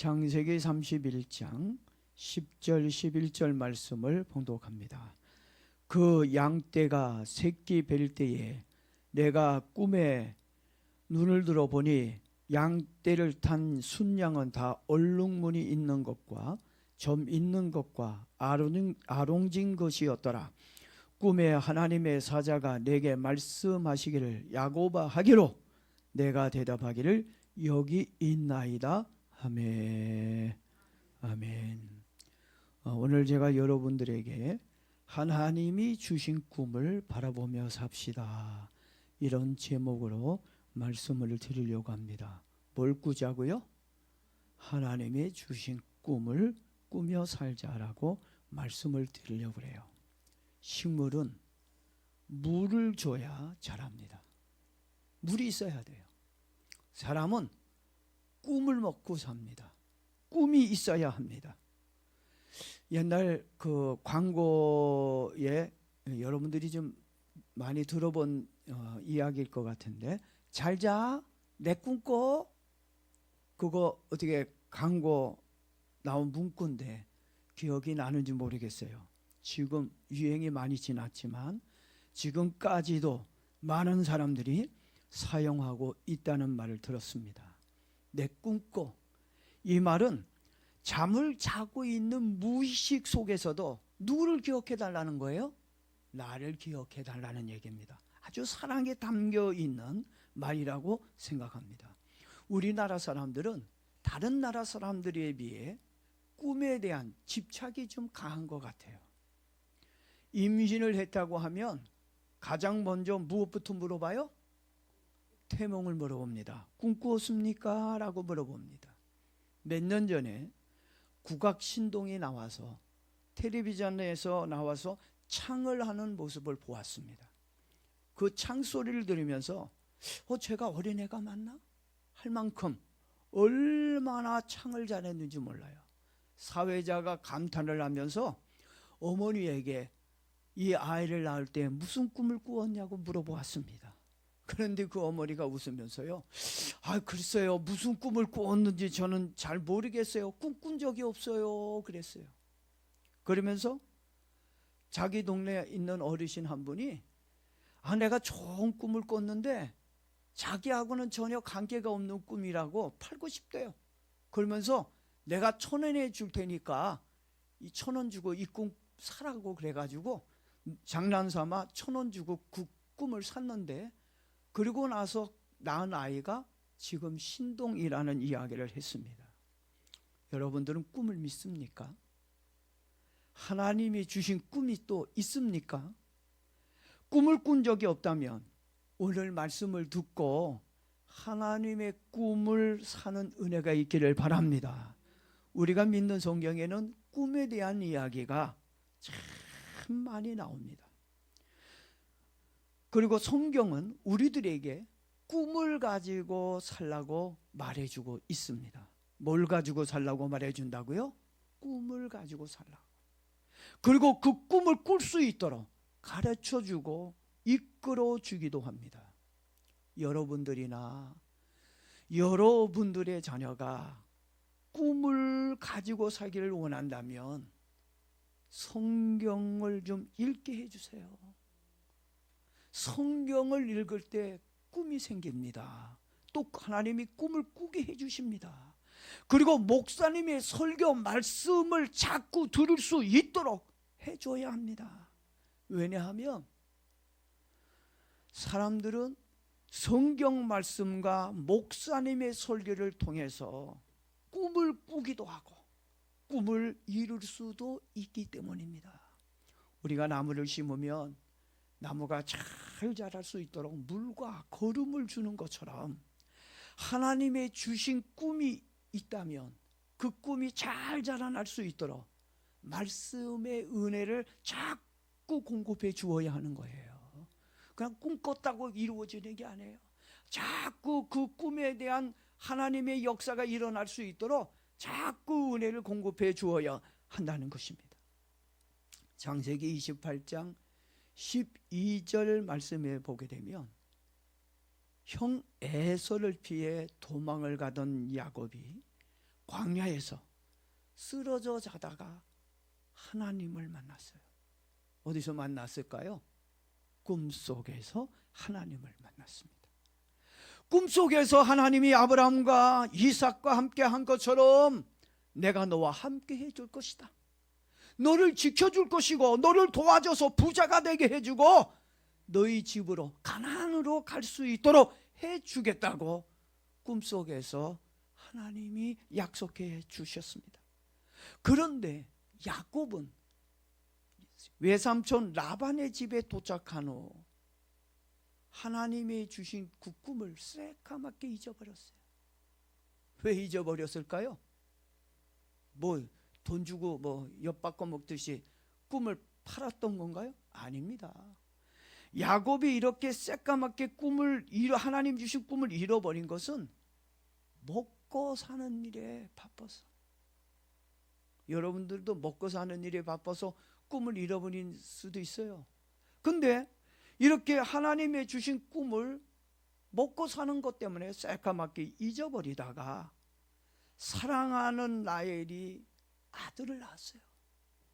창세기 31장 10절 11절 말씀을 봉독합니다. 그 양떼가 새끼 뵐 때에 내가 꿈에 눈을 들어 보니 양떼를 탄 순양은 다 얼룩무늬 있는 것과 점 있는 것과 아롱진 것이었더라. 꿈에 하나님의 사자가 내게 말씀하시기를 야곱아 하기로 내가 대답하기를 여기 있나이다 하매. 아멘. 오늘 제가 여러분들에게 하나님이 주신 꿈을 바라보며 삽시다, 이런 제목으로 말씀을 드리려고 합니다. 뭘 꾸자고요? 하나님이 주신 꿈을 꾸며 살자라고 말씀을 드리려고 그래요. 식물은 물을 줘야 자랍니다. 물이 있어야 돼요. 사람은 꿈을 먹고 삽니다. 꿈이 있어야 합니다. 옛날 그 광고에 여러분들이 좀 많이 들어본 이야기일 것 같은데, 잘 자, 내 꿈꿔. 그거 어떻게 광고 나온 문구인데 기억이 나는지 모르겠어요. 지금 유행이 많이 지났지만 지금까지도 많은 사람들이 사용하고 있다는 말을 들었습니다. 내 꿈꿔. 이 말은 잠을 자고 있는 무의식 속에서도 누구를 기억해 달라는 거예요? 나를 기억해 달라는 얘기입니다. 아주 사랑에 담겨 있는 말이라고 생각합니다. 우리나라 사람들은 다른 나라 사람들에 비해 꿈에 대한 집착이 좀 강한 것 같아요. 임신을 했다고 하면 가장 먼저 무엇부터 물어봐요? 태몽을 물어봅니다. 꿈꾸었습니까? 라고 물어봅니다. 몇 년 전에 국악신동이 나와서 텔레비전에서 나와서 창을 하는 모습을 보았습니다. 그 창 소리를 들으면서 제가 어린애가 맞나? 할 만큼 얼마나 창을 잘했는지 몰라요. 사회자가 감탄을 하면서 어머니에게 이 아이를 낳을 때 무슨 꿈을 꾸었냐고 물어보았습니다. 그런데 그 어머니가 웃으면서요, 글쎄요, 무슨 꿈을 꾸었는지 저는 잘 모르겠어요. 꿈꾼 적이 없어요. 그랬어요. 그러면서 자기 동네에 있는 어르신 한 분이 내가 좋은 꿈을 꿨는데 자기하고는 전혀 관계가 없는 꿈이라고 팔고 싶대요. 그러면서 내가 1,000원에 줄 테니까 이 1,000원 주고 이 꿈 사라고 그래가지고 장난삼아 1,000원 주고 그 꿈을 샀는데, 그리고 나서 낳은 아이가 지금 신동이라는 이야기를 했습니다. 여러분들은 꿈을 믿습니까? 하나님이 주신 꿈이 또 있습니까? 꿈을 꾼 적이 없다면 오늘 말씀을 듣고 하나님의 꿈을 사는 은혜가 있기를 바랍니다. 우리가 믿는 성경에는 꿈에 대한 이야기가 참 많이 나옵니다. 그리고 성경은 우리들에게 꿈을 가지고 살라고 말해주고 있습니다. 뭘 가지고 살라고 말해준다고요? 꿈을 가지고 살라고. 그리고 그 꿈을 꿀 수 있도록 가르쳐주고 이끌어주기도 합니다. 여러분들이나 여러분들의 자녀가 꿈을 가지고 살기를 원한다면 성경을 좀 읽게 해주세요. 성경을 읽을 때 꿈이 생깁니다. 또 하나님이 꿈을 꾸게 해주십니다. 그리고 목사님의 설교 말씀을 자꾸 들을 수 있도록 해줘야 합니다. 왜냐하면 사람들은 성경 말씀과 목사님의 설교를 통해서 꿈을 꾸기도 하고 꿈을 이룰 수도 있기 때문입니다. 우리가 나무를 심으면 나무가 잘 자랄 수 있도록 물과 거름을 주는 것처럼 하나님의 주신 꿈이 있다면 그 꿈이 잘 자라날 수 있도록 말씀의 은혜를 자꾸 공급해 주어야 하는 거예요. 그냥 꿈 꿨다고 이루어지는 게 아니에요. 자꾸 그 꿈에 대한 하나님의 역사가 일어날 수 있도록 자꾸 은혜를 공급해 주어야 한다는 것입니다. 창세기 28장 12절 말씀에 보게 되면 형 에서를 피해 도망을 가던 야곱이 광야에서 쓰러져 자다가 하나님을 만났어요. 어디서 만났을까요? 꿈속에서 하나님을 만났습니다. 꿈속에서 하나님이 아브라함과 이삭과 함께 한 것처럼 내가 너와 함께 해줄 것이다. 너를 지켜줄 것이고 너를 도와줘서 부자가 되게 해주고 너희 집으로 가나안으로 갈 수 있도록 해주겠다고 꿈속에서 하나님이 약속해 주셨습니다. 그런데 야곱은 외삼촌 라반의 집에 도착한 후 하나님이 주신 그 꿈을 새까맣게 잊어버렸어요. 왜 잊어버렸을까요? 돈 주고 엿바꿔 먹듯이 꿈을 팔았던 건가요? 아닙니다. 야곱이 이렇게 새까맣게 하나님 주신 꿈을 잃어버린 것은 먹고 사는 일에 바빠서. 여러분들도 먹고 사는 일에 바빠서 꿈을 잃어버린 수도 있어요. 근데 이렇게 하나님의 주신 꿈을 먹고 사는 것 때문에 새까맣게 잊어버리다가 사랑하는 라헬이 아들을 낳았어요.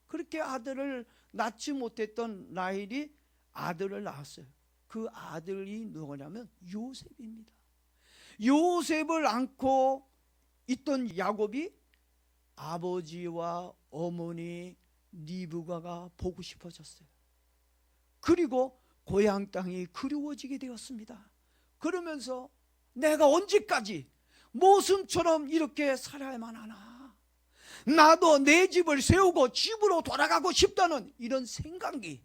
그렇게 아들을 낳지 못했던 라헬이 아들을 낳았어요. 그 아들이 누구냐면 요셉입니다. 요셉을 안고 있던 야곱이 아버지와 어머니 리브가가 보고 싶어졌어요. 그리고 고향 땅이 그리워지게 되었습니다. 그러면서 내가 언제까지 모슴처럼 이렇게 살아야만 하나? 나도 내 집을 세우고 집으로 돌아가고 싶다는 이런 생각이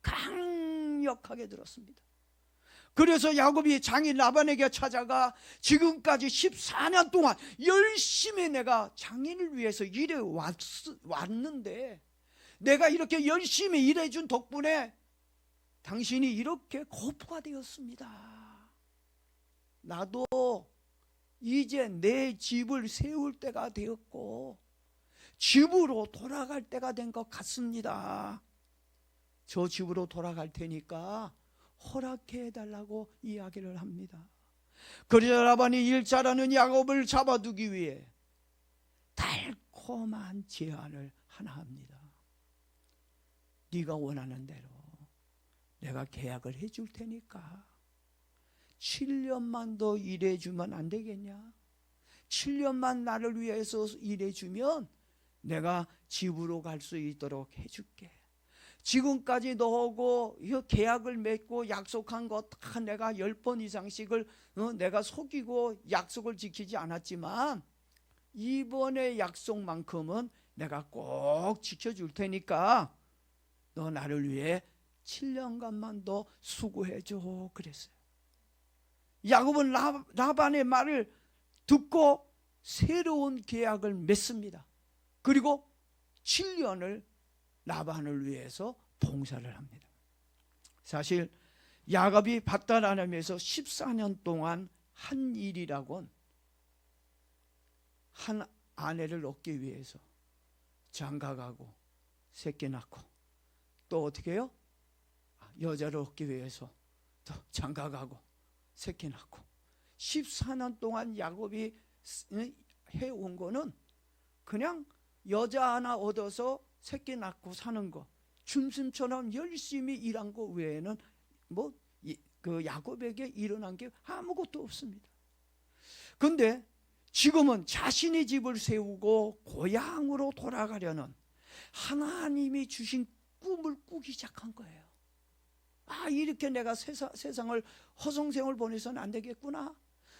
강력하게 들었습니다. 그래서 야곱이 장인 라반에게 찾아가 지금까지 14년 동안 열심히 내가 장인을 위해서 일해 왔는데 내가 이렇게 열심히 일해준 덕분에 당신이 이렇게 거부가 되었습니다. 나도 이제 내 집을 세울 때가 되었고 집으로 돌아갈 때가 된 것 같습니다. 저 집으로 돌아갈 테니까 허락해 달라고 이야기를 합니다. 그러자 라반이 일 잘하는 야곱을 잡아두기 위해 달콤한 제안을 하나 합니다. 네가 원하는 대로 내가 계약을 해줄 테니까 7년만 더 일해주면 안 되겠냐? 7년만 나를 위해서 일해주면 내가 집으로 갈 수 있도록 해줄게. 지금까지 너하고 계약을 맺고 약속한 거 다 내가 10번 이상씩을 내가 속이고 약속을 지키지 않았지만 이번에 약속만큼은 내가 꼭 지켜줄 테니까 너 나를 위해 7년간만 더 수고해줘 그랬어요. 야곱은 라반의 말을 듣고 새로운 계약을 맺습니다. 그리고 7년을 라반을 위해서 봉사를 합니다. 사실 야곱이 밧다라람에서 14년 동안 한 일이라곤 한 아내를 얻기 위해서 장가가고 새끼 낳고 또 어떻게 해요? 여자를 얻기 위해서 또 장가가고 새끼 낳고 14년 동안 야곱이 해온 거는 그냥 여자 하나 얻어서 새끼 낳고 사는 거, 줌심처럼 열심히 일한 거 외에는 그 야곱에게 일어난 게 아무것도 없습니다. 근데 지금은 자신의 집을 세우고 고향으로 돌아가려는 하나님이 주신 꿈을 꾸기 시작한 거예요. 이렇게 내가 세상을 허송세월 보내서는 안 되겠구나.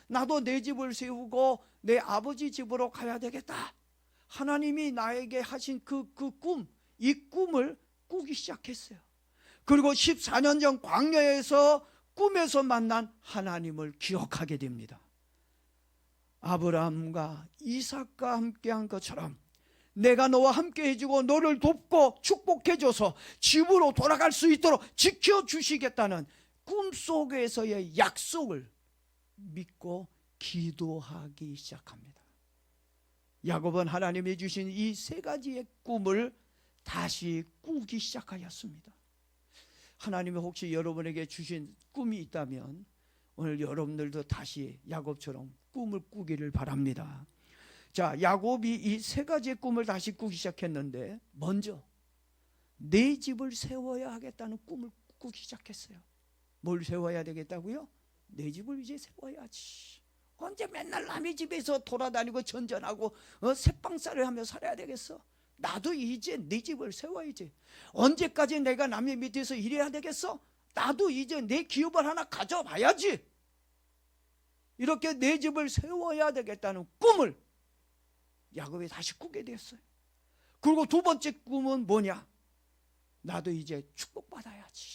나도 내 집을 세우고 내 아버지 집으로 가야 되겠다. 하나님이 나에게 하신 이 꿈을 꾸기 시작했어요. 그리고 14년 전 광야에서 꿈에서 만난 하나님을 기억하게 됩니다. 아브라함과 이삭과 함께한 것처럼 내가 너와 함께 해주고 너를 돕고 축복해줘서 집으로 돌아갈 수 있도록 지켜주시겠다는 꿈속에서의 약속을 믿고 기도하기 시작합니다. 야곱은 하나님이 주신 이 세 가지의 꿈을 다시 꾸기 시작하였습니다. 하나님이 혹시 여러분에게 주신 꿈이 있다면 오늘 여러분들도 다시 야곱처럼 꿈을 꾸기를 바랍니다. 자, 야곱이 이 세 가지의 꿈을 다시 꾸기 시작했는데 먼저 내 집을 세워야 하겠다는 꿈을 꾸기 시작했어요. 뭘 세워야 되겠다고요? 내 집을 이제 세워야지. 언제 맨날 남의 집에서 돌아다니고 전전하고 새빵살을 하며 살아야 되겠어? 나도 이제 내 집을 세워야지. 언제까지 내가 남의 밑에서 일해야 되겠어? 나도 이제 내 기업을 하나 가져봐야지. 이렇게 내 집을 세워야 되겠다는 꿈을 야곱이 다시 꾸게 됐어요. 그리고 두 번째 꿈은 뭐냐? 나도 이제 축복받아야지.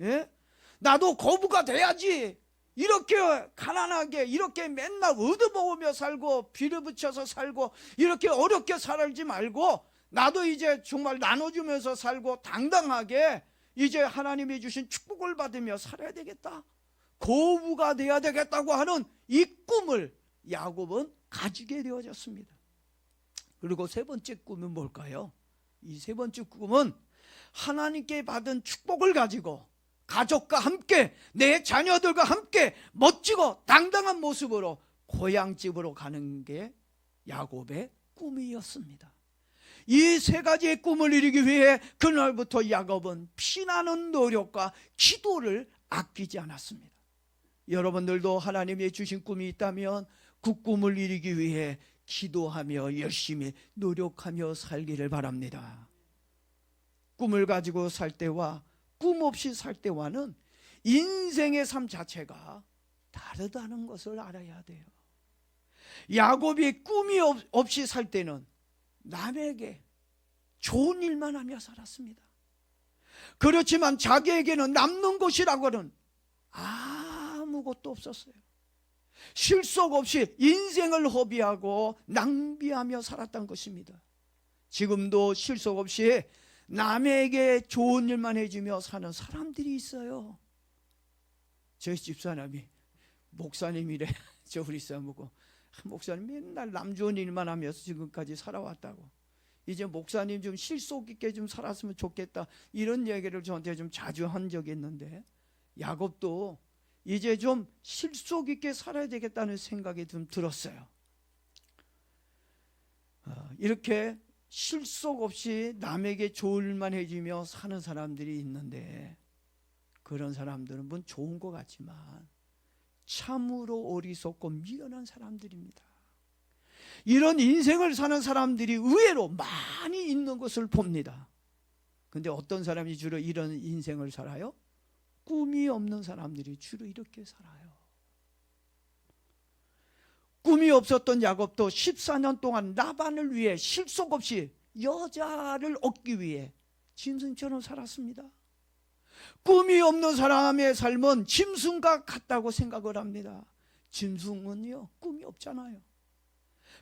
예? 나도 거부가 돼야지. 이렇게 가난하게 이렇게 맨날 얻어먹으며 살고 빌어붙여서 살고 이렇게 어렵게 살지 말고 나도 이제 정말 나눠주면서 살고 당당하게 이제 하나님이 주신 축복을 받으며 살아야 되겠다. 거부가 돼야 되겠다고 하는 이 꿈을 야곱은 가지게 되어졌습니다. 그리고 세 번째 꿈은 뭘까요? 이 세 번째 꿈은 하나님께 받은 축복을 가지고 가족과 함께 내 자녀들과 함께 멋지고 당당한 모습으로 고향집으로 가는 게 야곱의 꿈이었습니다. 이 세 가지의 꿈을 이루기 위해 그날부터 야곱은 피나는 노력과 기도를 아끼지 않았습니다. 여러분들도 하나님이 주신 꿈이 있다면 그 꿈을 이루기 위해 기도하며 열심히 노력하며 살기를 바랍니다. 꿈을 가지고 살 때와 꿈 없이 살 때와는 인생의 삶 자체가 다르다는 것을 알아야 돼요. 야곱이 꿈이 없이 살 때는 남에게 좋은 일만 하며 살았습니다. 그렇지만 자기에게는 남는 것이라고는 아무것도 없었어요. 실속 없이 인생을 허비하고 낭비하며 살았던 것입니다. 지금도 실속 없이 남에게 좋은 일만 해주며 사는 사람들이 있어요. 저희 집사람이 목사님이래. 저 우리 사람하고 목사님 맨날 남 좋은 일만 하면서 지금까지 살아왔다고. 이제 목사님 좀 실속 있게 좀 살았으면 좋겠다, 이런 얘기를 저한테 좀 자주 한 적이 있는데 야곱도 이제 좀 실속 있게 살아야 되겠다는 생각이 좀 들었어요. 이렇게 실속 없이 남에게 좋은 일만 해주며 사는 사람들이 있는데 그런 사람들은 뭐 좋은 것 같지만 참으로 어리석고 미련한 사람들입니다. 이런 인생을 사는 사람들이 의외로 많이 있는 것을 봅니다. 근데 어떤 사람이 주로 이런 인생을 살아요? 꿈이 없는 사람들이 주로 이렇게 살아요. 꿈이 없었던 야곱도 14년 동안 라반을 위해 실속 없이 여자를 얻기 위해 짐승처럼 살았습니다. 꿈이 없는 사람의 삶은 짐승과 같다고 생각을 합니다. 짐승은요, 꿈이 없잖아요.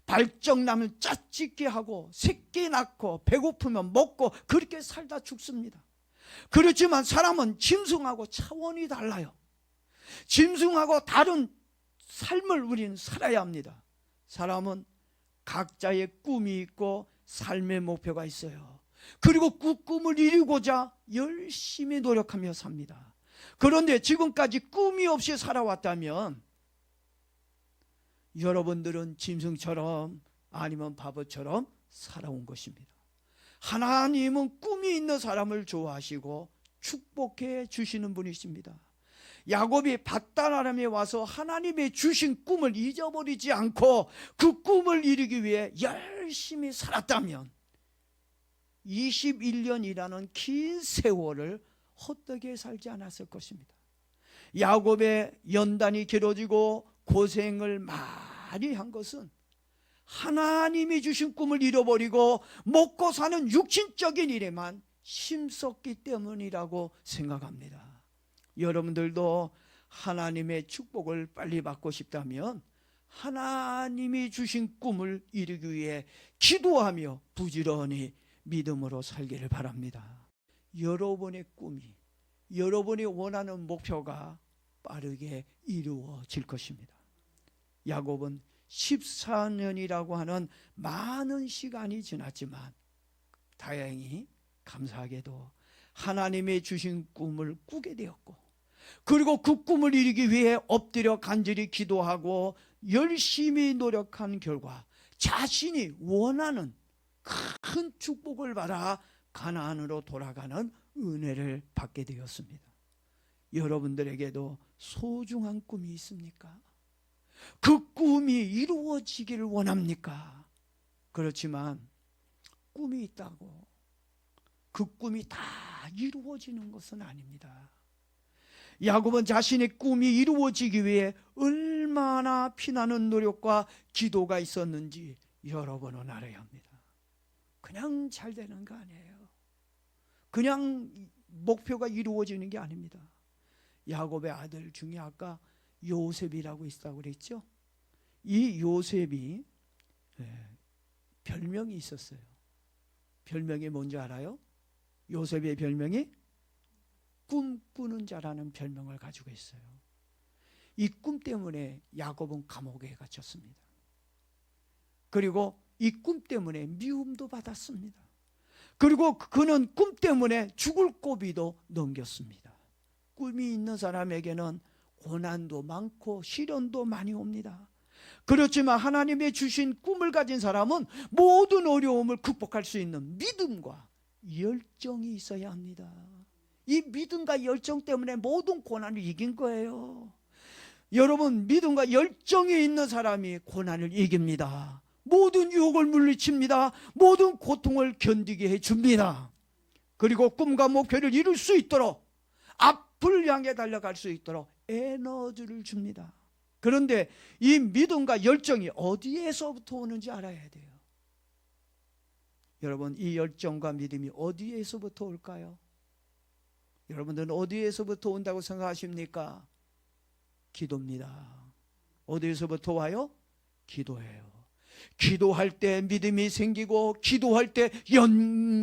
발정나면 짝짓기 하고 새끼 낳고 배고프면 먹고 그렇게 살다 죽습니다. 그렇지만 사람은 짐승하고 차원이 달라요. 짐승하고 다른 삶을 우리는 살아야 합니다. 사람은 각자의 꿈이 있고 삶의 목표가 있어요. 그리고 그 꿈을 이루고자 열심히 노력하며 삽니다. 그런데 지금까지 꿈이 없이 살아왔다면 여러분들은 짐승처럼 아니면 바보처럼 살아온 것입니다. 하나님은 꿈이 있는 사람을 좋아하시고 축복해 주시는 분이십니다. 야곱이 밧단 아람에 와서 하나님의 주신 꿈을 잊어버리지 않고 그 꿈을 이루기 위해 열심히 살았다면 21년이라는 긴 세월을 헛되게 살지 않았을 것입니다. 야곱의 연단이 길어지고 고생을 많이 한 것은 하나님이 주신 꿈을 잃어버리고 먹고 사는 육신적인 일에만 힘썼기 때문이라고 생각합니다. 여러분들도 하나님의 축복을 빨리 받고 싶다면 하나님이 주신 꿈을 이루기 위해 기도하며 부지런히 믿음으로 살기를 바랍니다. 여러분의 꿈이, 여러분이 원하는 목표가 빠르게 이루어질 것입니다. 야곱은 14년이라고 하는 많은 시간이 지났지만 다행히 감사하게도 하나님의 주신 꿈을 꾸게 되었고, 그리고 그 꿈을 이루기 위해 엎드려 간절히 기도하고 열심히 노력한 결과 자신이 원하는 큰 축복을 받아 가나안으로 돌아가는 은혜를 받게 되었습니다. 여러분들에게도 소중한 꿈이 있습니까? 그 꿈이 이루어지기를 원합니까? 그렇지만 꿈이 있다고 그 꿈이 다 이루어지는 것은 아닙니다. 야곱은 자신의 꿈이 이루어지기 위해 얼마나 피나는 노력과 기도가 있었는지 여러분은 알아야 합니다. 그냥 잘 되는 거 아니에요. 그냥 목표가 이루어지는 게 아닙니다. 야곱의 아들 중에 아까 요셉이라고 있다고 그랬죠. 이 요셉이 별명이 있었어요. 별명이 뭔지 알아요? 요셉의 별명이 꿈꾸는 자라는 별명을 가지고 있어요. 이 꿈 때문에 야곱은 감옥에 갇혔습니다. 그리고 이 꿈 때문에 미움도 받았습니다. 그리고 그는 꿈 때문에 죽을 고비도 넘겼습니다. 꿈이 있는 사람에게는 고난도 많고 시련도 많이 옵니다. 그렇지만 하나님의 주신 꿈을 가진 사람은 모든 어려움을 극복할 수 있는 믿음과 열정이 있어야 합니다. 이 믿음과 열정 때문에 모든 고난을 이긴 거예요. 여러분, 믿음과 열정이 있는 사람이 고난을 이깁니다. 모든 유혹을 물리칩니다. 모든 고통을 견디게 해줍니다. 그리고 꿈과 목표를 이룰 수 있도록, 앞을 향해 달려갈 수 있도록 에너지를 줍니다. 그런데 이 믿음과 열정이 어디에서부터 오는지 알아야 돼요. 여러분, 이 열정과 믿음이 어디에서부터 올까요? 여러분들은 어디에서부터 온다고 생각하십니까? 기도입니다. 어디에서부터 와요? 기도예요. 기도할 때 믿음이 생기고 기도할 때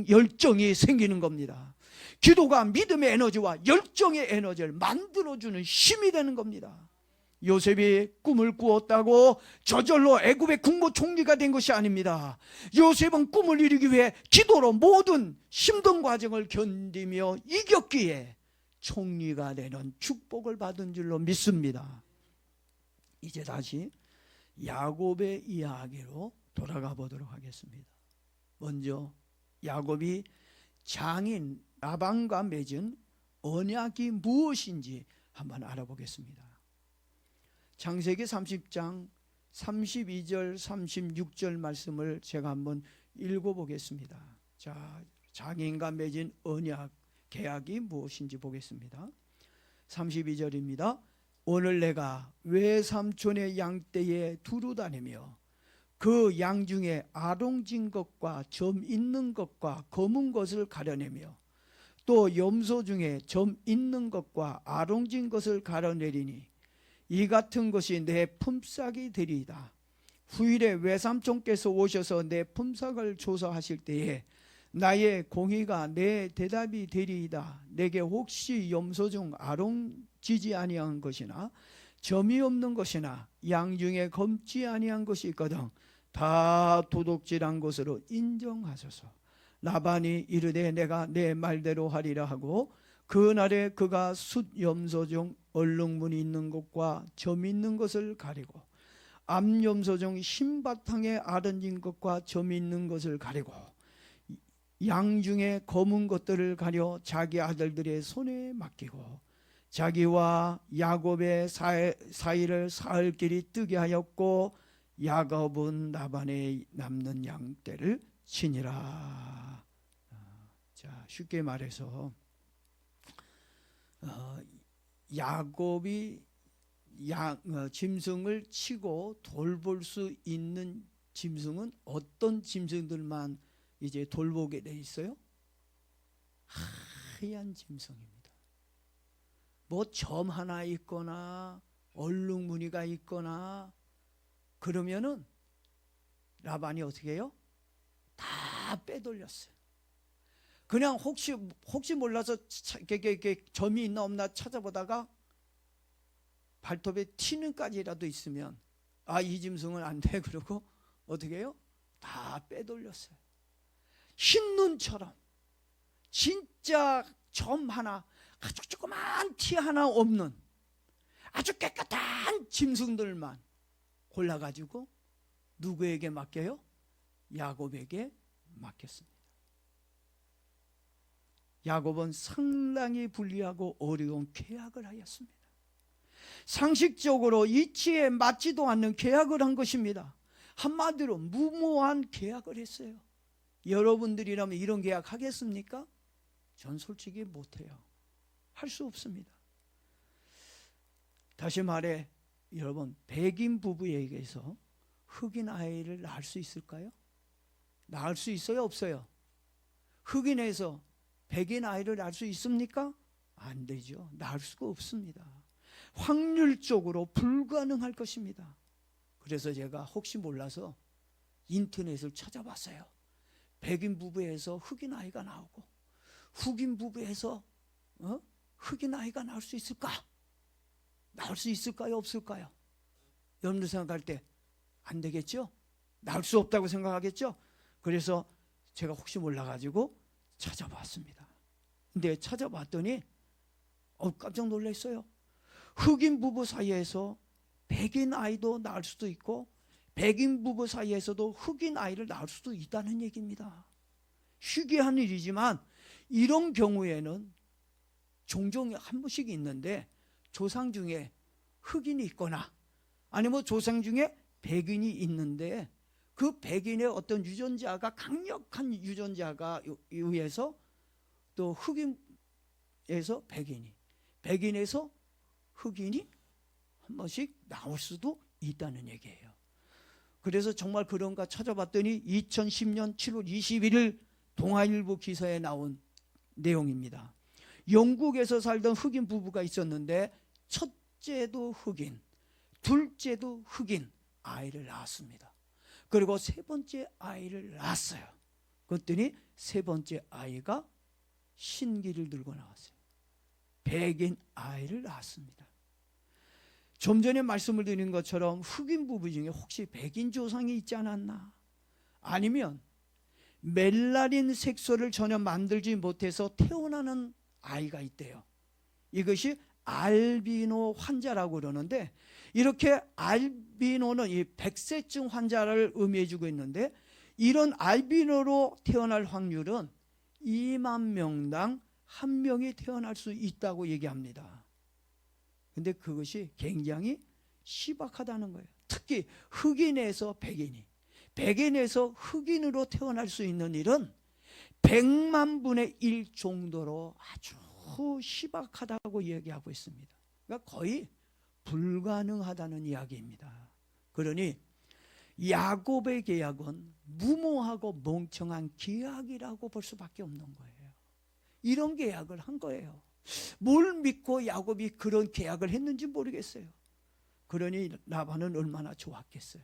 열정이 생기는 겁니다. 기도가 믿음의 에너지와 열정의 에너지를 만들어주는 힘이 되는 겁니다. 요셉이 꿈을 꾸었다고 저절로 애굽의 국무총리가 된 것이 아닙니다. 요셉은 꿈을 이루기 위해 기도로 모든 힘든 과정을 견디며 이겼기에 총리가 되는 축복을 받은 줄로 믿습니다. 이제 다시 야곱의 이야기로 돌아가 보도록 하겠습니다. 먼저 야곱이 장인 라반과 맺은 언약이 무엇인지 한번 알아보겠습니다. 창세기 30장 32절 36절 말씀을 제가 한번 읽어보겠습니다. 자, 장인과 맺은 언약, 계약이 무엇인지 보겠습니다. 32절입니다. 오늘 내가 외삼촌의 양떼에 두루 다니며 그 양 중에 아롱진 것과 점 있는 것과 검은 것을 가려내며 또 염소 중에 점 있는 것과 아롱진 것을 가려내리니 이 같은 것이 내 품삯이 되리이다. 후일에 외삼촌께서 오셔서 내 품삯을 조사하실 때에 나의 공의가 내 대답이 되리이다. 내게 혹시 염소 중 아롱지지 아니한 것이나 점이 없는 것이나 양 중에 검지 아니한 것이 있거든 다 도둑질한 것으로 인정하소서. 라반이 이르되 내가 내 말대로 하리라 하고 그날에 그가 숫 염소 중 얼룩무늬 있는 것과 점 있는 것을 가리고 암염소 중 흰바탕에 아른진 것과 점 있는 것을 가리고 양 중에 검은 것들을 가려 자기 아들들의 손에 맡기고 자기와 야곱의 사이를 사흘길이 뜨게 하였고 야곱은 라반의 남는 양떼를 치니라. 자, 쉽게 말해서 야곱이 짐승을 치고 돌볼 수 있는 짐승은 어떤 짐승들만 이제 돌보게 돼 있어요? 하얀 짐승입니다. 뭐 점 하나 있거나 얼룩무늬가 있거나 그러면은 라반이 어떻게 해요? 다 빼돌렸어요. 그냥 혹시 몰라서 점이 있나 없나 찾아보다가 발톱에 티는까지라도 있으면 이 짐승은 안 돼. 그러고 어떻게 해요? 다 빼돌렸어요. 흰 눈처럼 진짜 점 하나, 아주 조그만 티 하나 없는 아주 깨끗한 짐승들만 골라가지고 누구에게 맡겨요? 야곱에게 맡겼습니다. 야곱은 상당히 불리하고 어려운 계약을 하였습니다. 상식적으로 이치에 맞지도 않는 계약을 한 것입니다. 한마디로 무모한 계약을 했어요. 여러분들이라면 이런 계약 하겠습니까? 전 솔직히 못해요. 할 수 없습니다. 다시 말해 여러분, 백인 부부에게서 흑인 아이를 낳을 수 있을까요? 낳을 수 있어요? 없어요? 흑인에서 백인 아이를 낳을 수 있습니까? 안 되죠. 낳을 수가 없습니다. 확률적으로 불가능할 것입니다. 그래서 제가 혹시 몰라서 인터넷을 찾아봤어요. 백인 부부에서 흑인 아이가 나오고 흑인 부부에서 흑인 아이가 나올 수 있을까? 나올 수 있을까요? 없을까요? 여러분들 생각할 때 안 되겠죠? 나올 수 없다고 생각하겠죠? 그래서 제가 혹시 몰라가지고 찾아봤습니다. 근데 찾아봤더니 깜짝 놀랐어요. 흑인 부부 사이에서 백인 아이도 낳을 수도 있고 백인 부부 사이에서도 흑인 아이를 낳을 수도 있다는 얘기입니다. 희귀한 일이지만 이런 경우에는 종종 한 번씩 있는데 조상 중에 흑인이 있거나 아니면 조상 중에 백인이 있는데 그 백인의 어떤 유전자가 강력한 유전자가 의해서 또 흑인에서 백인에서 흑인이 한 번씩 나올 수도 있다는 얘기예요. 그래서 정말 그런가 찾아봤더니 2010년 7월 21일 동아일보 기사에 나온 내용입니다. 영국에서 살던 흑인 부부가 있었는데 첫째도 흑인, 둘째도 흑인 아이를 낳았습니다. 그리고 세 번째 아이를 낳았어요. 그랬더니 세 번째 아이가 신기를 들고 나왔어요. 백인 아이를 낳았습니다. 좀 전에 말씀을 드린 것처럼 흑인 부부 중에 혹시 백인 조상이 있지 않았나? 아니면 멜라닌 색소를 전혀 만들지 못해서 태어나는 아이가 있대요. 이것이 알비노 환자라고 그러는데 이렇게 알비노는 이 백세증 환자를 의미해 주고 있는데 이런 알비노로 태어날 확률은 2만 명당 1명이 태어날 수 있다고 얘기합니다. 근데 그것이 굉장히 희박하다는 거예요. 특히 흑인에서 백인에서 흑인으로 태어날 수 있는 일은 100만 분의 1 정도로 아주 희박하다고 얘기하고 있습니다. 그러니까 거의 불가능하다는 이야기입니다. 그러니 야곱의 계약은 무모하고 멍청한 계약이라고 볼 수밖에 없는 거예요. 이런 계약을 한 거예요. 뭘 믿고 야곱이 그런 계약을 했는지 모르겠어요. 그러니 라반은 얼마나 좋았겠어요.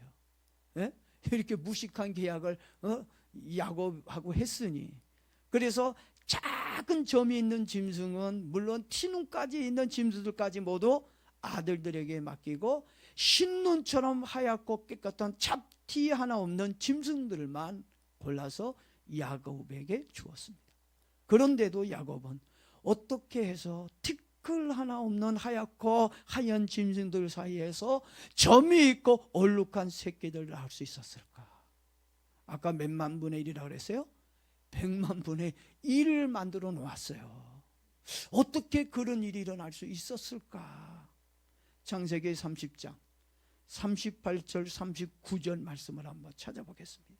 예? 이렇게 무식한 계약을 야곱하고 했으니. 그래서 작은 점이 있는 짐승은 물론 티눈까지 있는 짐승들까지 모두 아들들에게 맡기고 흰눈처럼 하얗고 깨끗한 잡티 하나 없는 짐승들만 골라서 야곱에게 주었습니다. 그런데도 야곱은 어떻게 해서 티끌 하나 없는 하얗고 하얀 짐승들 사이에서 점이 있고 얼룩한 새끼들을 낳을 수 있었을까? 아까 몇만 분의 1이라고 그랬어요? 100만 분의 1을 만들어 놓았어요. 어떻게 그런 일이 일어날 수 있었을까? 창세기 30장 38절 39절 말씀을 한번 찾아보겠습니다.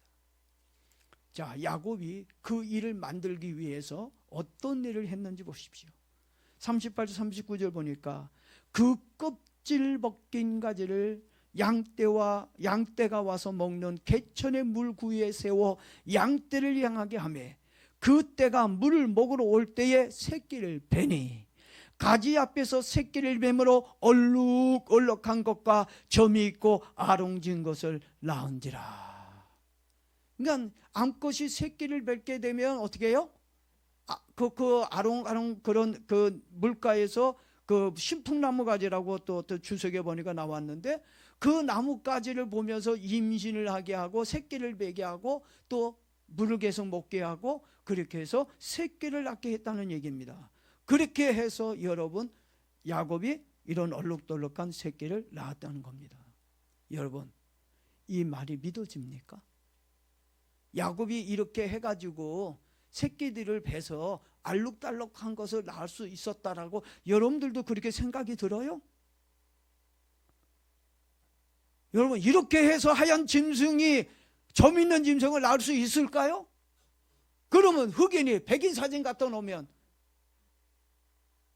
자, 야곱이 그 일을 만들기 위해서 어떤 일을 했는지 보십시오. 38절 39절 보니까 그 껍질 벗긴 가지를 양떼가 와서 먹는 개천의 물구유에 세워 양떼를 향하게 하며 그 떼가 물을 먹으러 올 때에 새끼를 베니 가지 앞에서 새끼를 뱀으로 얼룩얼룩한 것과 점이 있고 아롱진 것을 낳은지라. 그러니까 암컷이 새끼를 뵙게 되면 어떻게 해요? 그 아롱아롱 그런 그 물가에서 그 신풍나무 가지라고 또 주석에 보니까 나왔는데 그 나뭇가지를 보면서 임신을 하게 하고 새끼를 베게 하고 또 물을 계속 먹게 하고 그렇게 해서 새끼를 낳게 했다는 얘기입니다. 그렇게 해서 여러분 야곱이 이런 얼룩덜룩한 새끼를 낳았다는 겁니다. 여러분 이 말이 믿어집니까? 야곱이 이렇게 해가지고 새끼들을 베서 알록달록한 것을 낳을 수 있었다라고 여러분들도 그렇게 생각이 들어요? 여러분, 이렇게 해서 하얀 짐승이 점 있는 짐승을 낳을 수 있을까요? 그러면 흑인이 백인 사진 갖다 놓으면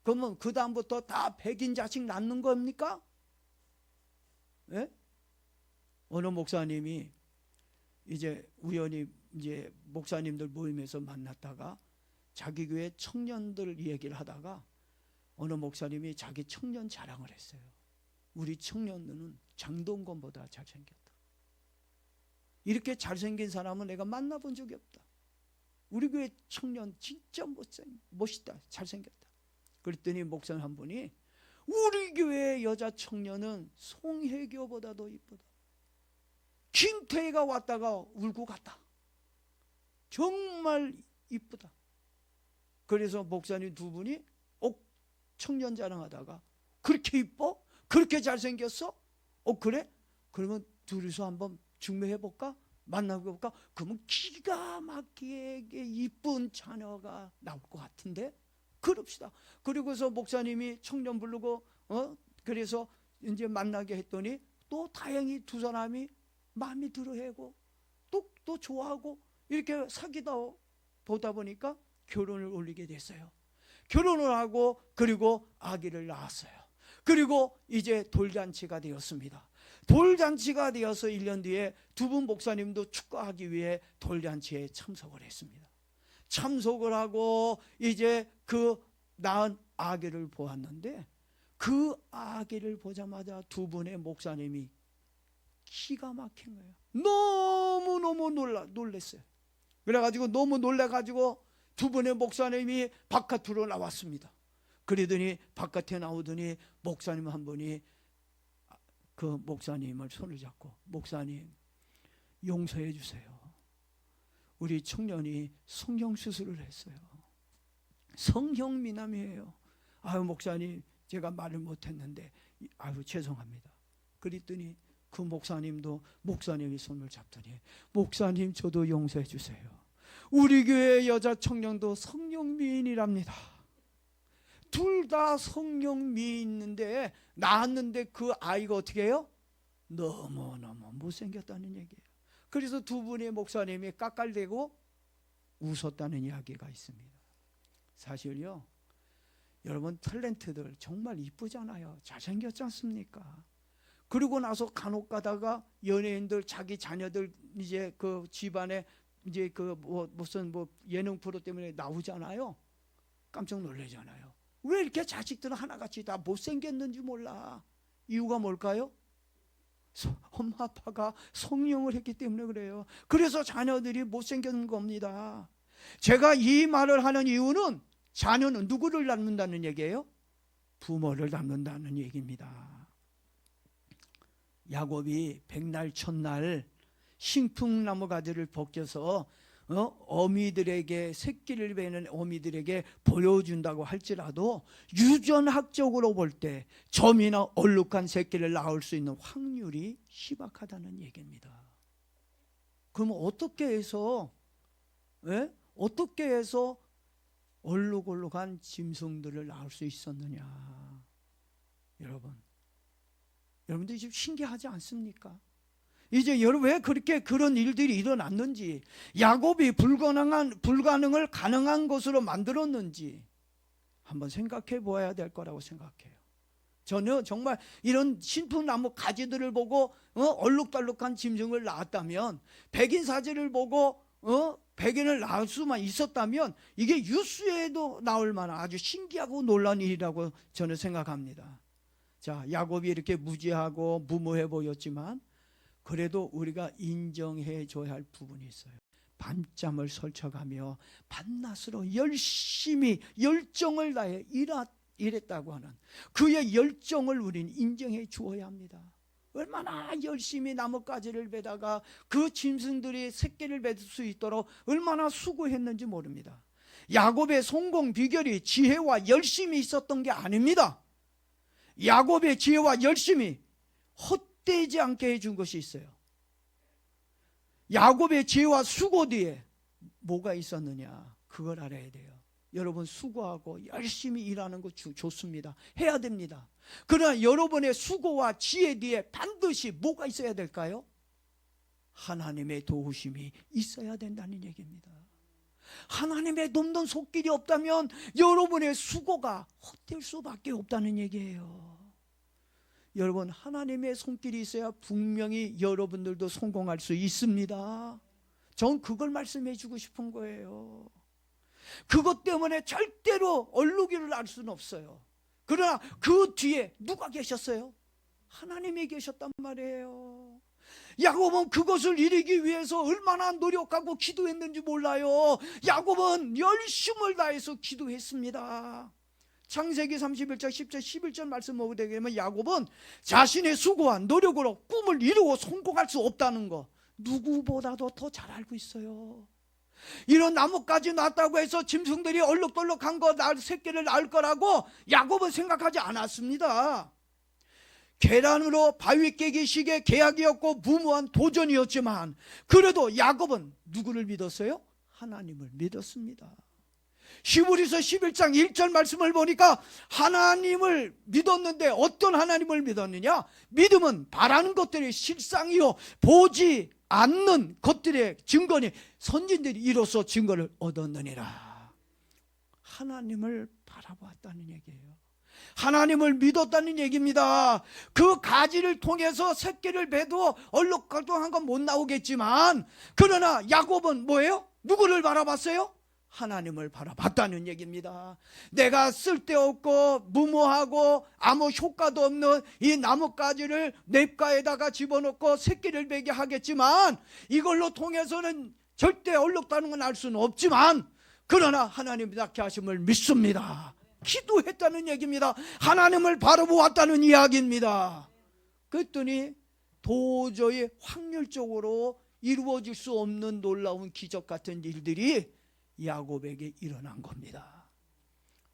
그러면 그 다음부터 다 백인 자식 낳는 겁니까? 예? 어느 목사님이 이제 우연히 이제 목사님들 모임에서 만났다가 자기 교회 청년들 얘기를 하다가 어느 목사님이 자기 청년 자랑을 했어요. 우리 청년들은 장동건보다 잘생겼다. 이렇게 잘생긴 사람은 내가 만나본 적이 없다. 우리 교회 청년 진짜 멋있다. 잘생겼다. 그랬더니 목사님 한 분이 우리 교회 여자 청년은 송혜교보다도 이쁘다. 김태희가 왔다가 울고 갔다. 정말 이쁘다. 그래서 목사님 두 분이 청년 자랑하다가 그렇게 이뻐? 그렇게 잘생겼어? 그래? 그러면 둘이서 한번 중매해볼까? 만나볼까? 그러면 기가 막히게 이쁜 자녀가 나올 것 같은데? 그럽시다. 그리고서 목사님이 청년 부르고 그래서 이제 만나게 했더니 또 다행히 두 사람이 마음이 들어하고 또 좋아하고 이렇게 사귀다 보다 보니까 결혼을 올리게 됐어요. 결혼을 하고 그리고 아기를 낳았어요. 그리고 이제 돌잔치가 되었습니다. 돌잔치가 되어서 1년 뒤에 두 분 목사님도 축하하기 위해 돌잔치에 참석을 했습니다. 참석을 하고 이제 그 낳은 아기를 보았는데 그 아기를 보자마자 두 분의 목사님이 기가 막힌 거예요. 너무너무 놀랐어요. 그래가지고 너무 놀래가지고 두 분의 목사님이 바깥으로 나왔습니다. 그러더니 바깥에 나오더니 목사님 한 분이 그 목사님을 손을 잡고 목사님 용서해 주세요. 우리 청년이 성형수술을 했어요. 성형미남이에요. 아유 목사님 제가 말을 못했는데 아유 죄송합니다. 그랬더니 그 목사님도 목사님이 손을 잡더니 목사님 저도 용서해 주세요. 우리 교회 여자 청년도 성형미인이랍니다. 둘 다 성형미인인데 낳았는데 그 아이가 어떻게 해요? 너무너무 못생겼다는 얘기예요. 그래서 두 분의 목사님이 깎알대고 웃었다는 이야기가 있습니다. 사실요 여러분 탤런트들 정말 이쁘잖아요. 잘생겼지 않습니까? 그리고 나서 간혹 가다가 연예인들 자기 자녀들 이제 그 집안에 이제 그 무슨 예능 프로 때문에 나오잖아요. 깜짝 놀라잖아요. 왜 이렇게 자식들은 하나같이 다 못생겼는지 몰라. 이유가 뭘까요? 엄마 아빠가 성형을 했기 때문에 그래요. 그래서 자녀들이 못생긴 겁니다. 제가 이 말을 하는 이유는 자녀는 누구를 닮는다는 얘기예요? 부모를 닮는다는 얘기입니다. 야곱이 백날 첫날 신풍나무 가지를 벗겨서 어미들에게 새끼를 베는 어미들에게 보여준다고 할지라도 유전학적으로 볼 때 점이나 얼룩한 새끼를 낳을 수 있는 확률이 희박하다는 얘기입니다. 그럼 어떻게 해서 얼룩얼룩한 짐승들을 낳을 수 있었느냐? 여러분들 지금 신기하지 않습니까? 이제 여러분 왜 그렇게 그런 일들이 일어났는지, 야곱이 불가능을 가능한 것으로 만들었는지 한번 생각해 보아야 될 거라고 생각해요. 저는 정말 이런 신풍나무 가지들을 보고 얼룩덜룩한 짐승을 낳았다면, 백인 사진을 보고 백인을 낳을 수만 있었다면 이게 뉴스에도 나올 만한 아주 신기하고 놀라운 일이라고 저는 생각합니다. 자, 야곱이 이렇게 무지하고 무모해 보였지만 그래도 우리가 인정해 줘야 할 부분이 있어요. 밤잠을 설쳐가며 밤낮으로 열심히 열정을 다해 일했다고 하는 그의 열정을 우리는 인정해 주어야 합니다. 얼마나 열심히 나뭇가지를 베다가 그 짐승들이 새끼를 뱉을 수 있도록 얼마나 수고했는지 모릅니다. 야곱의 성공 비결이 지혜와 열심이 있었던 게 아닙니다. 야곱의 지혜와 열심이 헛되지 않게 해준 것이 있어요. 야곱의 지혜와 수고 뒤에 뭐가 있었느냐, 그걸 알아야 돼요. 여러분, 수고하고 열심히 일하는 거 좋습니다. 해야 됩니다. 그러나 여러분의 수고와 지혜 뒤에 반드시 뭐가 있어야 될까요? 하나님의 도우심이 있어야 된다는 얘기입니다. 하나님의 돕는 손길이 없다면 여러분의 수고가 헛될 수밖에 없다는 얘기예요. 여러분, 하나님의 손길이 있어야 분명히 여러분들도 성공할 수 있습니다. 전 그걸 말씀해 주고 싶은 거예요. 그것 때문에 절대로 얼룩이를 알 수는 없어요. 그러나 그 뒤에 누가 계셨어요? 하나님이 계셨단 말이에요. 야곱은 그것을 이루기 위해서 얼마나 노력하고 기도했는지 몰라요. 야곱은 열심을 다해서 기도했습니다. 창세기 31장 10절 11절 말씀 보게 되면 야곱은 자신의 수고와 노력으로 꿈을 이루고 성공할 수 없다는 거 누구보다도 더 잘 알고 있어요. 이런 나뭇가지 놨다고 해서 짐승들이 얼룩덜룩한 거 새끼를 낳을 거라고 야곱은 생각하지 않았습니다. 계란으로 바위 깨기 식의 계약이었고 무모한 도전이었지만 그래도 야곱은 누구를 믿었어요? 하나님을 믿었습니다. 히브리서 11장 1절 말씀을 보니까 하나님을 믿었는데 어떤 하나님을 믿었느냐? 믿음은 바라는 것들의 실상이요 보지 않는 것들의 증거니 선진들이 이로써 증거를 얻었느니라. 하나님을 바라보았다는 얘기예요. 하나님을 믿었다는 얘기입니다. 그 가지를 통해서 새끼를 베도 얼룩덜룩한 건 못 나오겠지만 그러나 야곱은 뭐예요? 누구를 바라봤어요? 하나님을 바라봤다는 얘기입니다. 내가 쓸데없고 무모하고 아무 효과도 없는 이 나뭇가지를 냇가에다가 집어넣고 새끼를 베게 하겠지만 이걸로 통해서는 절대 얼룩다는 건 알 수는 없지만 그러나 하나님이 낫게 하심을 믿습니다. 기도했다는 얘기입니다. 하나님을 바라보았다는 이야기입니다. 그랬더니 도저히 확률적으로 이루어질 수 없는 놀라운 기적 같은 일들이 야곱에게 일어난 겁니다.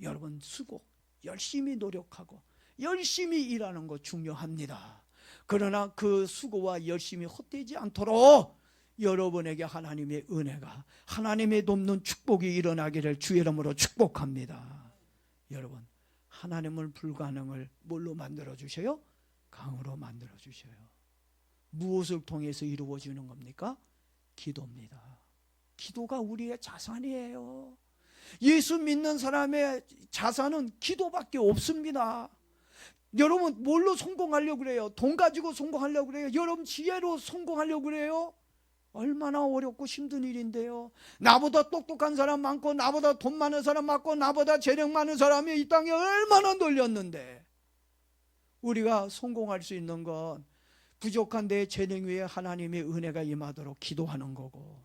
여러분, 수고, 열심히 노력하고 열심히 일하는 거 중요합니다. 그러나 그 수고와 열심이 헛되지 않도록 여러분에게 하나님의 은혜가, 하나님의 돕는 축복이 일어나기를 주의 이름으로 축복합니다. 여러분, 하나님은 불가능을 뭘로 만들어 주셔요? 강으로 만들어 주셔요. 무엇을 통해서 이루어지는 겁니까? 기도입니다. 기도가 우리의 자산이에요. 예수 믿는 사람의 자산은 기도밖에 없습니다. 여러분, 뭘로 성공하려고 그래요? 돈 가지고 성공하려고 그래요? 여러분, 지혜로 성공하려고 그래요? 얼마나 어렵고 힘든 일인데요. 나보다 똑똑한 사람 많고 나보다 돈 많은 사람 많고 나보다 재능 많은 사람이 이 땅에 얼마나 널렸는데 우리가 성공할 수 있는 건 부족한 내 재능 위에 하나님의 은혜가 임하도록 기도하는 거고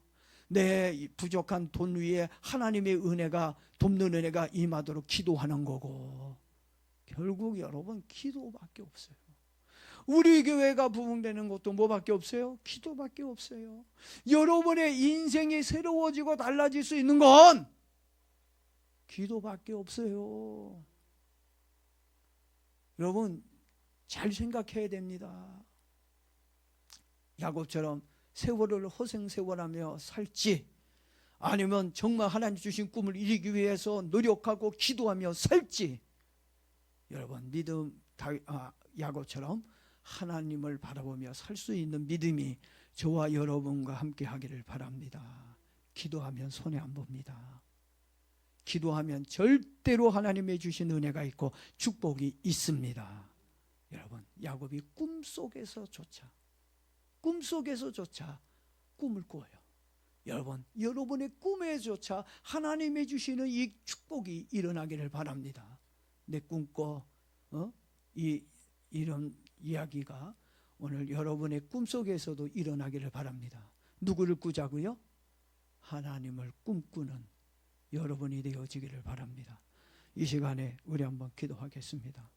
내 부족한 돈 위에 하나님의 은혜가 돕는 은혜가 임하도록 기도하는 거고 결국 여러분 기도밖에 없어요. 우리 교회가 부흥되는 것도 뭐밖에 없어요? 기도밖에 없어요. 여러분의 인생이 새로워지고 달라질 수 있는 건 기도밖에 없어요. 여러분 잘 생각해야 됩니다. 야곱처럼 세월을 허생세월하며 살지 아니면 정말 하나님 주신 꿈을 이루기 위해서 노력하고 기도하며 살지 여러분 야곱처럼 하나님을 바라보며 살 수 있는 믿음이 저와 여러분과 함께 하기를 바랍니다. 기도하면 손해 안 봅니다. 기도하면 절대로 하나님의 주신 은혜가 있고 축복이 있습니다. 여러분 야곱이 꿈속에서조차 꿈을 꿔요. 여러분 여러분의 꿈에조차 하나님의 주시는 이 축복이 일어나기를 바랍니다. 내 꿈꿔 이런 이야기가 오늘 여러분의 꿈속에서도 일어나기를 바랍니다. 누구를 꾸자고요? 하나님을 꿈꾸는 여러분이 되어지기를 바랍니다. 이 시간에 우리 한번 기도하겠습니다.